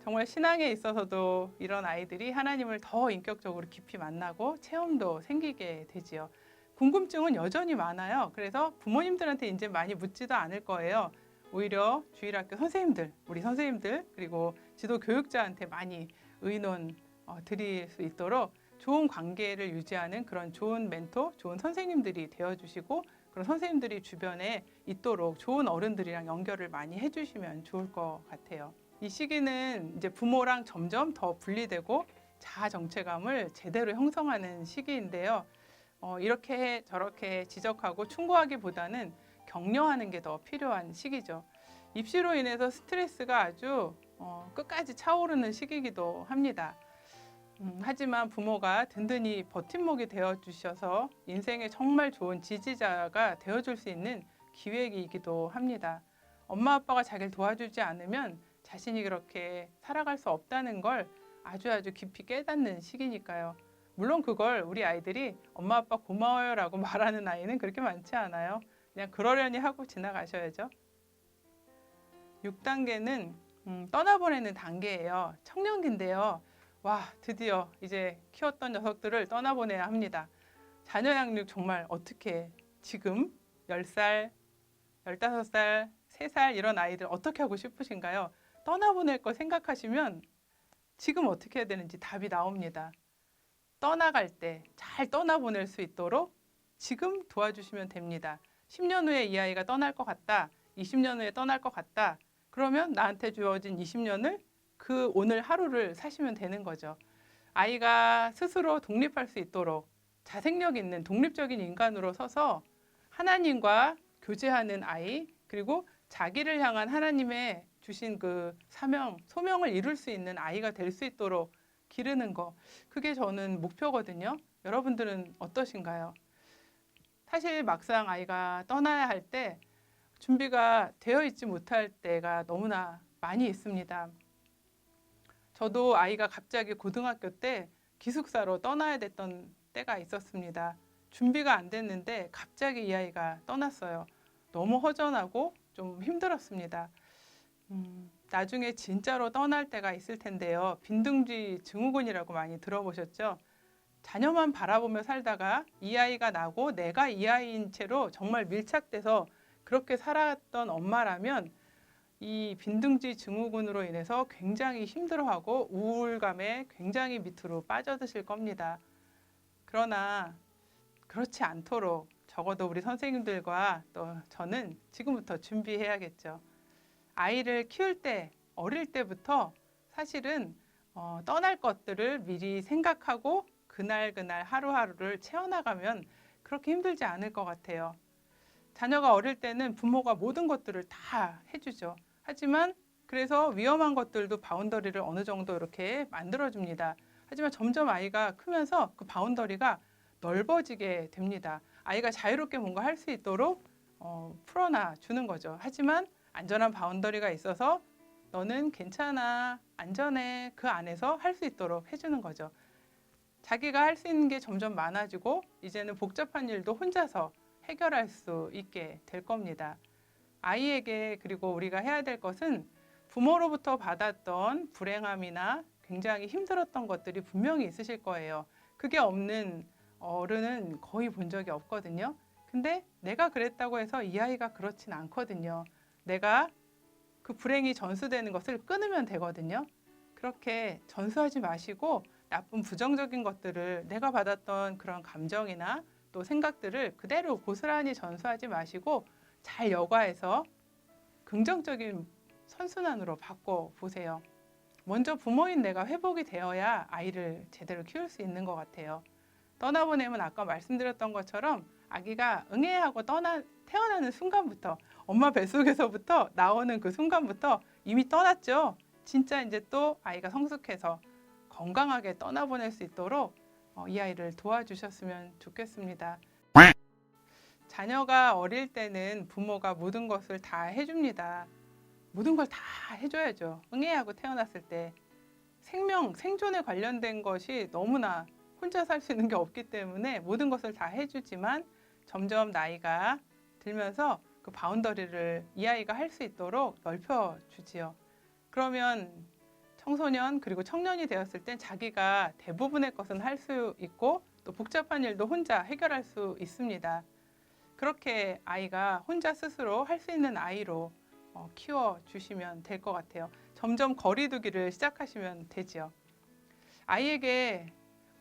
정말 신앙에 있어서도 이런 아이들이 하나님을 더 인격적으로 깊이 만나고 체험도 생기게 되지요. 궁금증은 여전히 많아요. 그래서 부모님들한테 이제 많이 묻지도 않을 거예요. 오히려 주일학교 선생님들, 우리 선생님들, 그리고 지도 교육자한테 많이 의논 드릴 수 있도록 좋은 관계를 유지하는 그런 좋은 멘토, 좋은 선생님들이 되어주시고, 그런 선생님들이 주변에 있도록 좋은 어른들이랑 연결을 많이 해주시면 좋을 것 같아요. 이 시기는 이제 부모랑 점점 더 분리되고 자아 정체감을 제대로 형성하는 시기인데요. 이렇게 저렇게 지적하고 충고하기보다는 격려하는 게 더 필요한 시기죠. 입시로 인해서 스트레스가 아주 끝까지 차오르는 시기이기도 합니다. 하지만 부모가 든든히 버팀목이 되어주셔서 인생에 정말 좋은 지지자가 되어줄 수 있는 기회이기도 합니다. 엄마 아빠가 자기를 도와주지 않으면 자신이 그렇게 살아갈 수 없다는 걸 아주 깊이 깨닫는 시기니까요. 물론 그걸 우리 아이들이 엄마 아빠 고마워요 라고 말하는 아이는 그렇게 많지 않아요. 그냥 그러려니 하고 지나가셔야죠. 6단계는 떠나보내는 단계예요. 청년기인데요. 와, 드디어 이제 키웠던 녀석들을 떠나보내야 합니다. 자녀 양육 정말 어떻게 지금 10살, 15살, 3살 이런 아이들 어떻게 하고 싶으신가요? 떠나보낼 거 생각하시면 지금 어떻게 해야 되는지 답이 나옵니다. 떠나갈 때 잘 떠나보낼 수 있도록 지금 도와주시면 됩니다. 10년 후에 이 아이가 떠날 것 같다. 20년 후에 떠날 것 같다. 그러면 나한테 주어진 20년을 그 오늘 하루를 사시면 되는 거죠. 아이가 스스로 독립할 수 있도록 자생력 있는 독립적인 인간으로 서서 하나님과 교제하는 아이, 그리고 자기를 향한 하나님의 주신 그 사명, 소명을 이룰 수 있는 아이가 될 수 있도록 기르는 거. 그게 저는 목표거든요. 여러분들은 어떠신가요? 사실 막상 아이가 떠나야 할 때 준비가 되어 있지 못할 때가 너무나 많이 있습니다. 저도 아이가 갑자기 고등학교 때 기숙사로 떠나야 됐던 때가 있었습니다. 준비가 안 됐는데 갑자기 이 아이가 떠났어요. 너무 허전하고 좀 힘들었습니다. 나중에 진짜로 떠날 때가 있을 텐데요. 빈둥지 증후군이라고 많이 들어보셨죠? 자녀만 바라보며 살다가 이 아이가 나고 내가 이 아이인 채로 정말 밀착돼서 그렇게 살았던 엄마라면 이 빈둥지 증후군으로 인해서 굉장히 힘들어하고 우울감에 굉장히 밑으로 빠져드실 겁니다. 그러나 그렇지 않도록 적어도 우리 선생님들과 또 저는 지금부터 준비해야겠죠. 아이를 키울 때, 어릴 때부터 사실은 떠날 것들을 미리 생각하고 그날 하루하루를 채워나가면 그렇게 힘들지 않을 것 같아요. 자녀가 어릴 때는 부모가 모든 것들을 다 해주죠. 하지만 그래서 위험한 것들도 바운더리를 어느 정도 이렇게 만들어줍니다. 하지만 점점 아이가 크면서 그 바운더리가 넓어지게 됩니다. 아이가 자유롭게 뭔가 할 수 있도록 풀어놔 주는 거죠. 하지만 안전한 바운더리가 있어서 너는 괜찮아, 안전해, 그 안에서 할 수 있도록 해주는 거죠. 자기가 할 수 있는 게 점점 많아지고 이제는 복잡한 일도 혼자서 해결할 수 있게 될 겁니다. 아이에게 그리고 우리가 해야 될 것은 부모로부터 받았던 불행함이나 굉장히 힘들었던 것들이 분명히 있으실 거예요. 그게 없는 어른은 거의 본 적이 없거든요. 근데 내가 그랬다고 해서 이 아이가 그렇진 않거든요. 내가 그 불행이 전수되는 것을 끊으면 되거든요. 그렇게 전수하지 마시고 나쁜 부정적인 것들을 내가 받았던 그런 감정이나 또 생각들을 그대로 고스란히 전수하지 마시고 잘 여과해서 긍정적인 선순환으로 바꿔보세요. 먼저 부모인 내가 회복이 되어야 아이를 제대로 키울 수 있는 것 같아요. 떠나보내면 아까 말씀드렸던 것처럼 아기가 응애하고 태어나는 순간부터 엄마 뱃속에서부터 나오는 그 순간부터 이미 떠났죠. 진짜 이제 또 아이가 성숙해서 건강하게 떠나보낼 수 있도록 이 아이를 도와주셨으면 좋겠습니다. 자녀가 어릴 때는 부모가 모든 것을 다 해줍니다. 모든 걸 다 해줘야죠. 응애하고 태어났을 때 생존에 관련된 것이 너무나 혼자 살 수 있는 게 없기 때문에 모든 것을 다 해주지만 점점 나이가 들면서 그 바운더리를 이 아이가 할 수 있도록 넓혀주지요. 그러면 청소년 그리고 청년이 되었을 땐 자기가 대부분의 것은 할 수 있고 또 복잡한 일도 혼자 해결할 수 있습니다. 그렇게 아이가 혼자 스스로 할 수 있는 아이로 키워주시면 될 것 같아요. 점점 거리두기를 시작하시면 되지요. 아이에게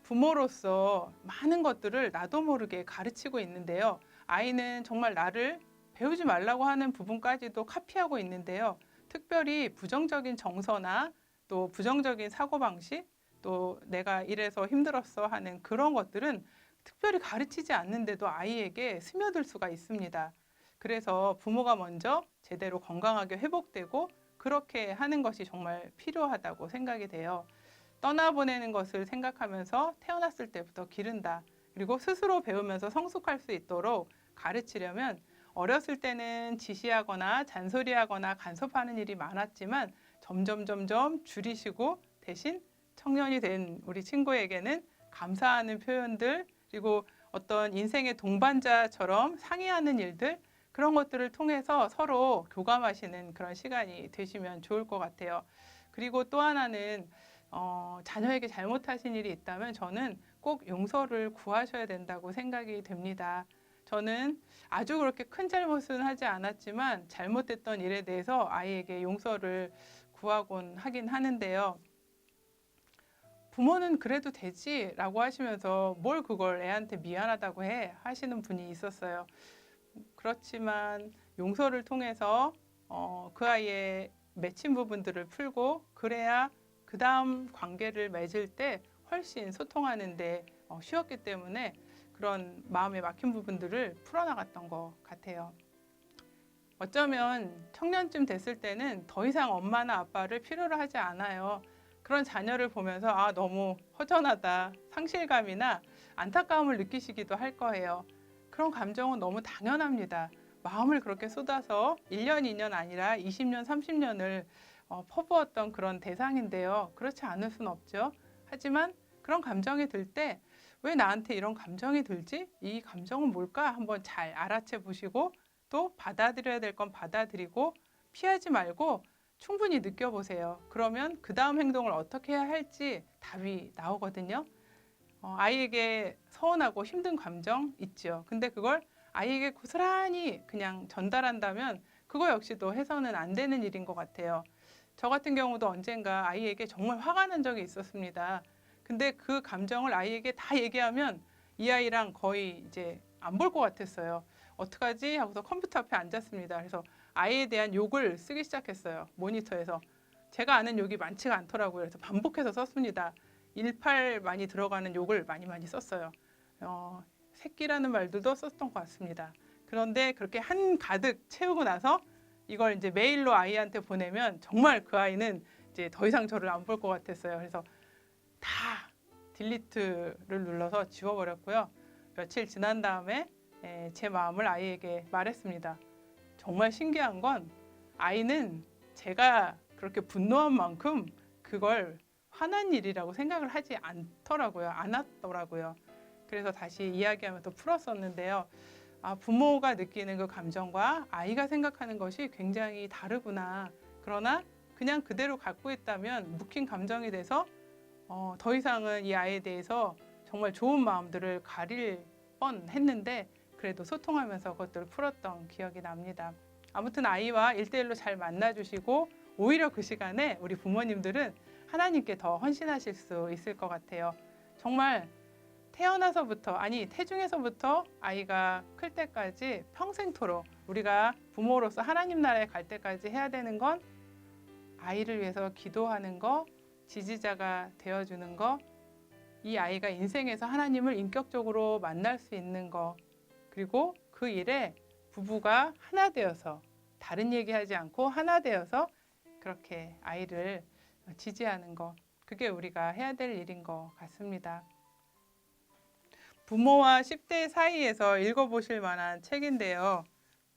부모로서 많은 것들을 나도 모르게 가르치고 있는데요. 아이는 정말 나를 배우지 말라고 하는 부분까지도 카피하고 있는데요. 특별히 부정적인 정서나 또 부정적인 사고방식, 또 내가 이래서 힘들었어 하는 그런 것들은 특별히 가르치지 않는데도 아이에게 스며들 수가 있습니다. 그래서 부모가 먼저 제대로 건강하게 회복되고 그렇게 하는 것이 정말 필요하다고 생각이 돼요. 떠나보내는 것을 생각하면서 태어났을 때부터 기른다. 그리고 스스로 배우면서 성숙할 수 있도록 가르치려면 어렸을 때는 지시하거나 잔소리하거나 간섭하는 일이 많았지만 점점 줄이시고 대신 청년이 된 우리 친구에게는 감사하는 표현들 그리고 어떤 인생의 동반자처럼 상의하는 일들 그런 것들을 통해서 서로 교감하시는 그런 시간이 되시면 좋을 것 같아요. 그리고 또 하나는 자녀에게 잘못하신 일이 있다면 저는 꼭 용서를 구하셔야 된다고 생각이 됩니다. 저는 아주 그렇게 큰 잘못은 하지 않았지만 잘못됐던 일에 대해서 아이에게 용서를 구하곤 하긴 하는데요. 부모는 그래도 되지라고 하시면서 뭘 그걸 애한테 미안하다고 해 하시는 분이 있었어요. 그렇지만 용서를 통해서 그 아이의 맺힌 부분들을 풀고 그래야 그 다음 관계를 맺을 때 훨씬 소통하는데 쉬웠기 때문에 그런 마음에 막힌 부분들을 풀어나갔던 것 같아요. 어쩌면 청년쯤 됐을 때는 더 이상 엄마나 아빠를 필요로 하지 않아요. 그런 자녀를 보면서 너무 허전하다, 상실감이나 안타까움을 느끼시기도 할 거예요. 그런 감정은 너무 당연합니다. 마음을 그렇게 쏟아서 1년, 2년 아니라 20년, 30년을 퍼부었던 그런 대상인데요. 그렇지 않을 수는 없죠. 하지만 그런 감정이 들 때 왜 나한테 이런 감정이 들지? 이 감정은 뭘까? 한번 잘 알아채 보시고 또 받아들여야 될 건 받아들이고 피하지 말고 충분히 느껴보세요. 그러면 그 다음 행동을 어떻게 해야 할지 답이 나오거든요. 아이에게 서운하고 힘든 감정 있죠. 근데 그걸 아이에게 고스란히 그냥 전달한다면 그거 역시도 해서는 안 되는 일인 것 같아요. 저 같은 경우도 언젠가 아이에게 정말 화가 난 적이 있었습니다. 근데 그 감정을 아이에게 다 얘기하면 이 아이랑 거의 이제 안 볼 것 같았어요. 어떡하지? 하고서 컴퓨터 앞에 앉았습니다. 그래서 아이에 대한 욕을 쓰기 시작했어요. 모니터에서. 제가 아는 욕이 많지가 않더라고요. 그래서 반복해서 썼습니다. 18 많이 들어가는 욕을 많이 썼어요. 새끼라는 말들도 썼던 것 같습니다. 그런데 그렇게 한 가득 채우고 나서 이걸 이제 메일로 아이한테 보내면 정말 그 아이는 이제 더 이상 저를 안 볼 것 같았어요. 그래서 다 딜리트를 눌러서 지워버렸고요. 며칠 지난 다음에 제 마음을 아이에게 말했습니다. 정말 신기한 건 아이는 제가 그렇게 분노한 만큼 그걸 화난 일이라고 생각을 하지 않더라고요. 않았더라고요. 그래서 다시 이야기하면서 풀었었는데요. 부모가 느끼는 그 감정과 아이가 생각하는 것이 굉장히 다르구나. 그러나 그냥 그대로 갖고 있다면 묵힌 감정이 돼서 더 이상은 이 아이에 대해서 정말 좋은 마음들을 가릴 뻔했는데 그래도 소통하면서 그것들을 풀었던 기억이 납니다. 아무튼 아이와 1대1로 잘 만나주시고 오히려 그 시간에 우리 부모님들은 하나님께 더 헌신하실 수 있을 것 같아요. 정말 태중에서부터 아이가 클 때까지 평생토록 우리가 부모로서 하나님 나라에 갈 때까지 해야 되는 건 아이를 위해서 기도하는 거, 지지자가 되어주는 거, 이 아이가 인생에서 하나님을 인격적으로 만날 수 있는 거, 그리고 그 일에 부부가 하나 되어서 다른 얘기하지 않고 하나 되어서 그렇게 아이를 지지하는 거, 그게 우리가 해야 될 일인 것 같습니다. 부모와 10대 사이에서 읽어보실 만한 책인데요.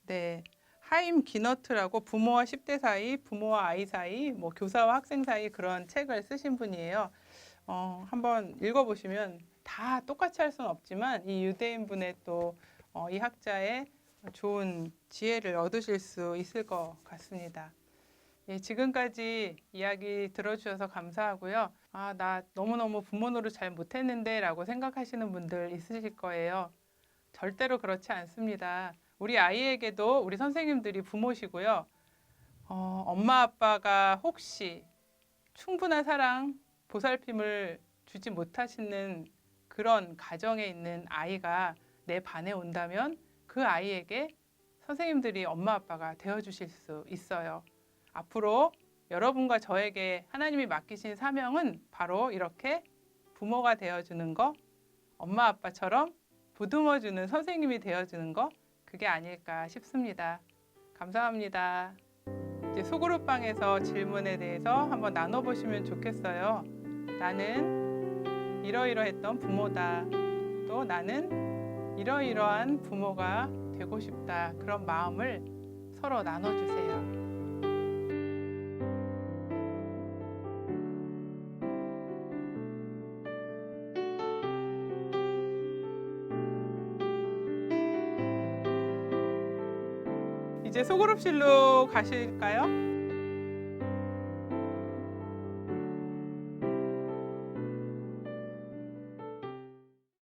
네, 하임 기너트라고 부모와 10대 사이, 부모와 아이 사이, 뭐 교사와 학생 사이 그런 책을 쓰신 분이에요. 한번 읽어보시면 다 똑같이 할 수는 없지만 이 유대인 분의 또 이 학자의 좋은 지혜를 얻으실 수 있을 것 같습니다. 예, 지금까지 이야기 들어주셔서 감사하고요. 아, 나 너무너무 부모 노릇 잘 못했는데 라고 생각하시는 분들 있으실 거예요. 절대로 그렇지 않습니다. 우리 아이에게도 우리 선생님들이 부모시고요. 엄마 아빠가 혹시 충분한 사랑, 보살핌을 주지 못하시는 그런 가정에 있는 아이가 내 반에 온다면 그 아이에게 선생님들이 엄마 아빠가 되어주실 수 있어요. 앞으로 여러분과 저에게 하나님이 맡기신 사명은 바로 이렇게 부모가 되어주는 거, 엄마 아빠처럼 보듬어주는 선생님이 되어주는 거, 그게 아닐까 싶습니다. 감사합니다. 이제 소그룹방에서 질문에 대해서 한번 나눠보시면 좋겠어요. 나는 이러이러했던 부모다. 또 나는 이러이러한 부모가 되고 싶다. 그런 마음을 서로 나눠주세요. 이제 소그룹실로 가실까요?